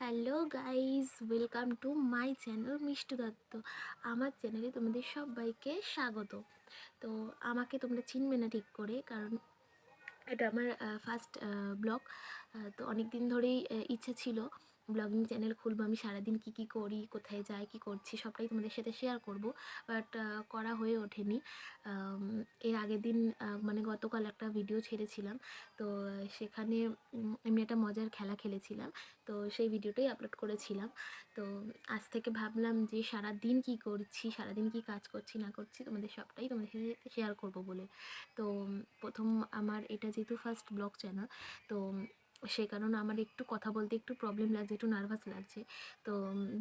Hello guys, welcome to my channel Mishtu Dutta. আমার চ্যানেলে তোমাদের সবাইকে স্বাগত। তো আমাকে তোমরা চিনবে না ঠিক করে, কারণ এটা আমার ফার্স্ট ব্লগ। তো অনেক দিন ধরেই ইচ্ছে ছিল ব্লগিং চ্যানেল খুলবো। আমি সারাদিন কী করি, কোথায় যাই, কী করছি সবটাই তোমাদের সাথে শেয়ার করব, বাট করা হয়ে ওঠেনি। এর আগের দিন মানে গতকাল একটা ভিডিও ছেড়েছিলাম। তো সেখানে আমি একটা মজার খেলা খেলেছিলাম, তো সেই ভিডিওটাই আপলোড করেছিলাম। তো আজ থেকে ভাবলাম যে সারাদিন কী করছি, সারাদিন কী কাজ করছি না করছি তোমাদের সবটাই তোমাদের সাথে শেয়ার করব বলে। তো প্রথম আমার এটা যেহেতু ফার্স্ট ব্লগ চ্যানেল, তো সেই কারণে আমার একটু কথা বলতে একটু প্রবলেম লাগছে, একটু নার্ভাস লাগছে। তো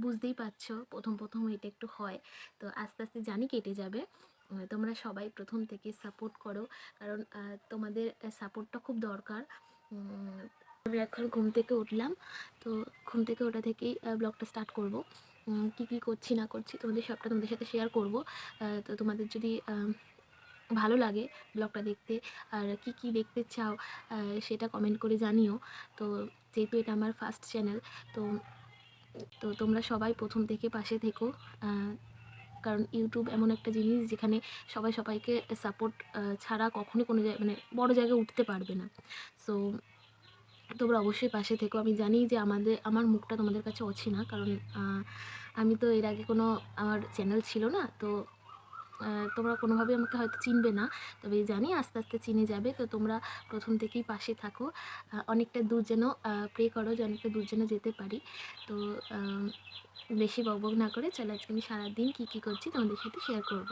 বুঝতেই পারছো, প্রথম প্রথম এটা একটু হয়, তো আস্তে আস্তে জানি কেটে যাবে। তোমরা সবাই প্রথম থেকে সাপোর্ট করো, কারণ তোমাদের সাপোর্টটা খুব দরকার। আমি এখন ঘুম থেকে উঠলাম, তো ঘুম থেকে ওঠা থেকেই ব্লগটা স্টার্ট করব। কী কী করছি না করছি তোমাদের সবটা তোমাদের সাথে শেয়ার করব। তো তোমাদের যদি ভালো লাগে ব্লগটা দেখতে, আর কি কি দেখতে চাও সেটা কমেন্ট করে জানিও। তো যেহেতু এটা আমার ফার্স্ট চ্যানেল, তো তো তোমরা সবাই প্রথম থেকে পাশে থেকো, কারণ ইউটিউব এমন একটা জিনিস যেখানে সবাই সবাইকে সাপোর্ট ছাড়া কখনোই কোনো মানে বড় জায়গায় উঠতে পারবে না। সো তোমরা অবশ্যই পাশে থেকো। আমি জানি যে আমার মুখটা তোমাদের কাছে অচেনা, কারণ আমি তো এর আগে কোনো আমার চ্যানেল ছিল না। তো তোমরা কোনোভাবেই আমাকে হয়তো চিনবে না, তবে জানি আস্তে আস্তে চিনে যাবে। তো তোমরা প্রথম থেকেই পাশে থাকো, অনেকটা দূর যেন প্রে করো যে অনেকটা দূর যেন যেতে পারি। তো বেশি বকবক না করে চলো আজকে আমি সারাদিন কী কী করছি তোমাদের সাথে শেয়ার করব।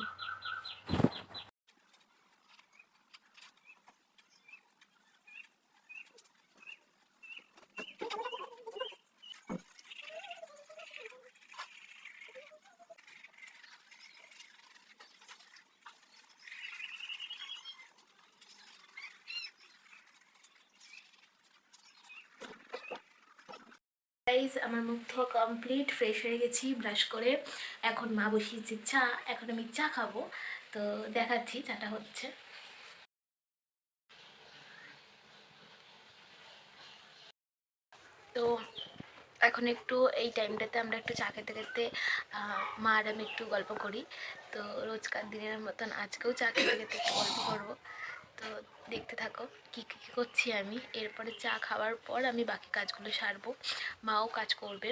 গাইজ, আমার মুখ ধোয়া কমপ্লিট, ফ্রেশ হয়ে গেছি ব্রাশ করে। এখন মা বসিয়েছে চা, এখন আমি চা খাবো। তো দেখাচ্ছি চাটা হচ্ছে। তো এখন একটু এই টাইমটাতে আমরা একটু চা খেতে খেতে মা আর আমি একটু গল্প করি। তো রোজকার দিনের মতন আজকেও চা খেতে খেতে একটু গল্প করবো। তো দেখতে থাকো কী কী করছি আমি। এরপরে চা খাওয়ার পর আমি বাকি কাজগুলো সারবো, মাও কাজ করবে।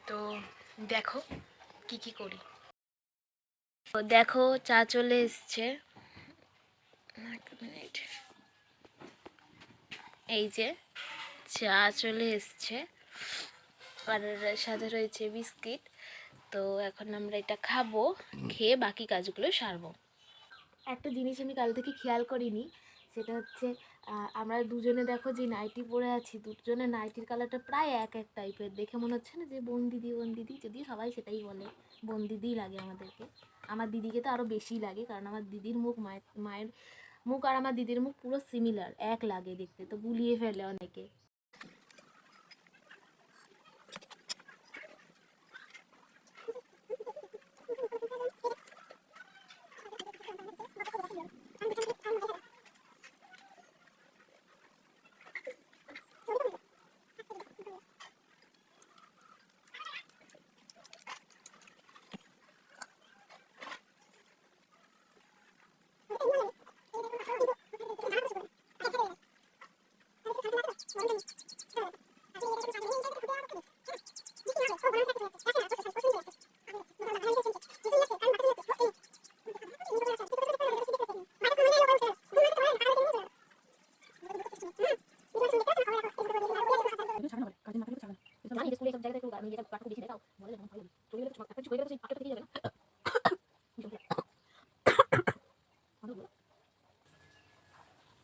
তো দেখো কি কি করি। তো দেখো চা চলে এসছে, এক মিনিট, এই যে চা চলে এসছে, আর সাথে রয়েছে বিস্কিট। তো এখন আমরা এটা খাবো, খেয়ে বাকি কাজগুলো সারবো। একটা জিনিস আমি কাল থেকে খেয়াল করিনি, সেটা হচ্ছে আমরা দুজনে দেখো যে নাইটি পরে আছি, দুজনের নাইটির কালারটা প্রায় এক এক টাইপের। দেখে মনে হচ্ছে না যে বোন দিদি বোন দিদি, যদিও সবাই সেটাই বলে, বোন দিদিই লাগে আমাদেরকে। আমার দিদিকে তো আরও বেশি লাগে, কারণ আমার দিদির মুখ মায়ের মুখ আর আমার দিদির মুখ পুরো সিমিলার, এক লাগে দেখতে, তো গুলিয়ে ফেলে অনেকে।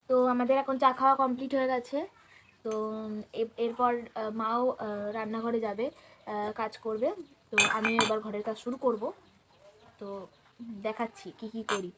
তো আমাদের এখন চা খাওয়া কমপ্লিট হয়ে গেছে। তো এরপর মাও রান্নাঘরে যাবে, কাজ করবে। তো আমি এবার ঘরের কাজ শুরু করব। তো দেখাচ্ছি কি কি করি।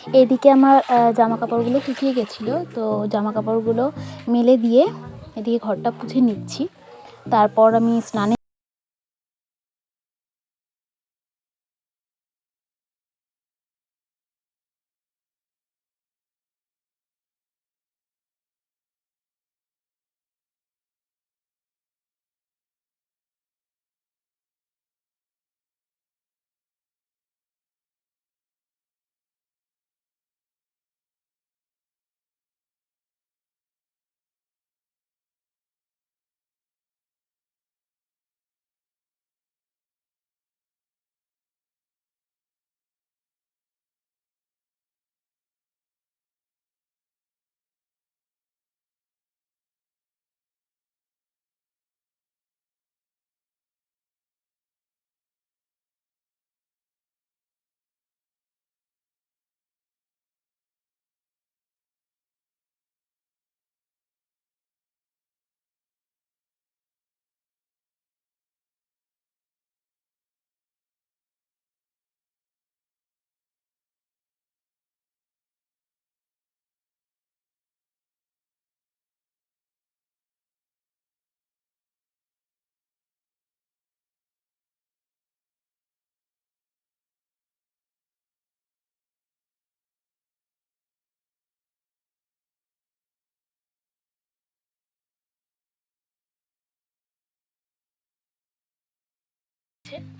এদিকে আমার জামা কাপড়গুলো শুকিয়ে গেছিলো, তো জামা কাপড়গুলো মেলে দিয়ে এদিকে ঘরটা পুছে নিচ্ছি। তারপর আমি স্নানে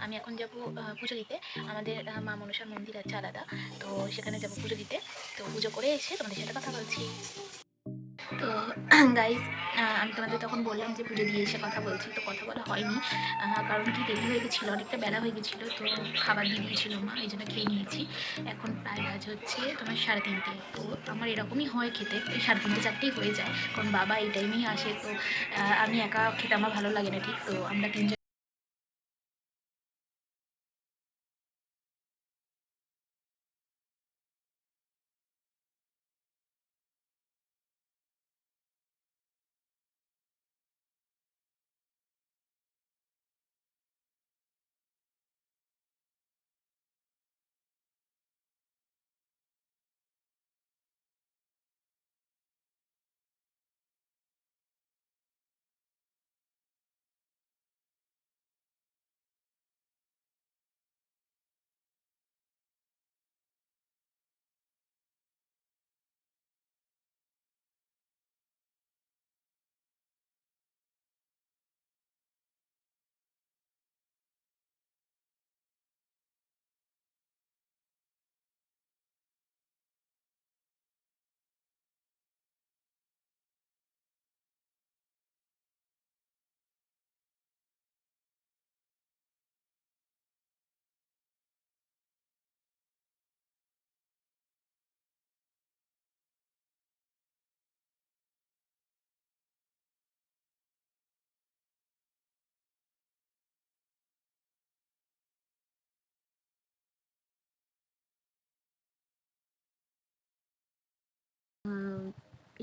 আমি এখন যাব পুজো দিতে। আমাদের মা মনসার মন্দির আছে আলাদা, তো সেখানে যাব পুজো দিতে। তো পুজো করে এসে তোমাদের সাথে কথা বলছি। তো গাইজ, আমি তোমাদের তখন বললাম যে পুজো দিয়ে এসে কথা বলছি, তো কথা বলা হয়নি। কারণ কি, দেরি হয়ে গেছিলো, অনেকটা বেলা হয়ে গেছিলো, তো খাবার দিয়ে দিয়েছিল মা, এই জন্য খেয়ে নিয়েছি। এখন প্রায় হচ্ছে তোমার 3:30। তো আমার এরকমই হয় খেতে, ওই 3:30 4টেই হয়ে যায়, কারণ বাবা এই টাইমেই আসে। তো আমি একা খেতে আমার ভালো লাগে না ঠিক, তো আমরা 3জন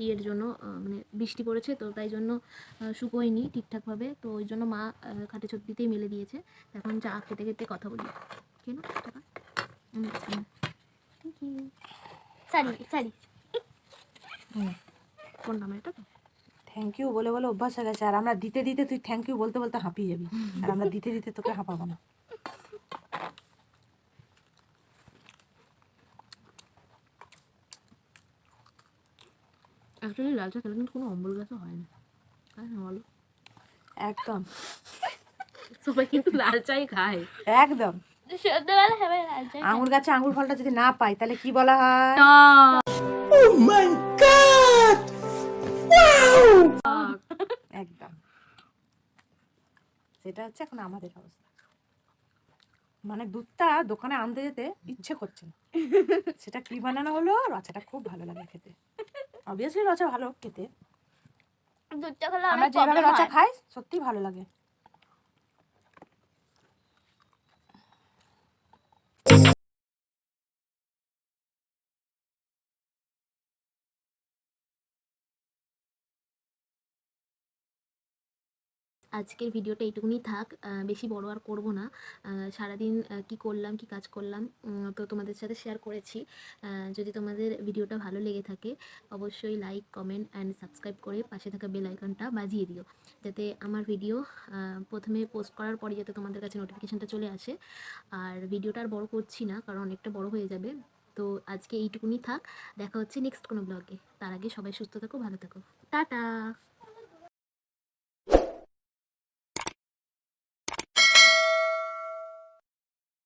ইয়ের জন্য মানে বৃষ্টি পড়েছে, তো তাই জন্য শুকোয়নি ঠিকঠাকভাবে, তো ওই জন্য মা খাটে ছত্রিতেই মেলে দিয়েছে। এখন চা খেতে খেতে কথা বলি। কেন টাকা থ্যাংক ইউ। সারি কোন নাম এটা? তো থ্যাংক ইউ বলে বলে অভ্যাস হয়ে গেছে, আর আমরা দিতে দিতে তুই থ্যাংক ইউ বলতে বলতে হাঁপিয়ে যাবি, আর আমরা দিতে দিতে তোকে হাঁপাবো না। অ্যাকচুয়ালি লাল চা খেলে কিন্তু কোনো অম্বল গ্যাসও হয় না, তাই না বলো? একদম, সবাই কিন্তু লাল চাই খায়। একদম। আঙুর গাছে আঙুর ফলটা যদি না পাই তাহলে কি বলা হয়? একদম, সেটা হচ্ছে এখন আমাদের অবস্থা। মানে দুধটা দোকানে আনতে যেতে ইচ্ছে করছে না, সেটা কি বানানো হলো, রচাটা খুব ভালো লাগে খেতে। অবভিয়াসলি রচা ভালো খেতে, আমরা যেভাবে রচা খাই সত্যি ভালো লাগে। আজকের ভিডিওটা এইটুকুনি থাক, বেশি বড় আর করব না। সারাদিন কি করলাম, কি কাজ করলাম তো তোমাদের সাথে শেয়ার করেছি। যদি তোমাদের ভিডিওটা ভালো লেগে থাকে অবশ্যই লাইক, কমেন্ট অ্যান্ড সাবস্ক্রাইব করে পাশে থাকা বেল আইকনটা বাজিয়ে দিও, যাতে আমার ভিডিও প্রথমে পোস্ট করার পরে যাতে তোমাদের কাছে নোটিফিকেশানটা চলে আসে। আর ভিডিওটা আর বড় করছি না, কারণ অনেকটা বড় হয়ে যাবে। তো আজকে এইটুকুনি থাক, দেখা হচ্ছে নেক্সট কোনো ব্লগে। তার আগে সবাই সুস্থ থাকো, ভালো থাকো, টাটা।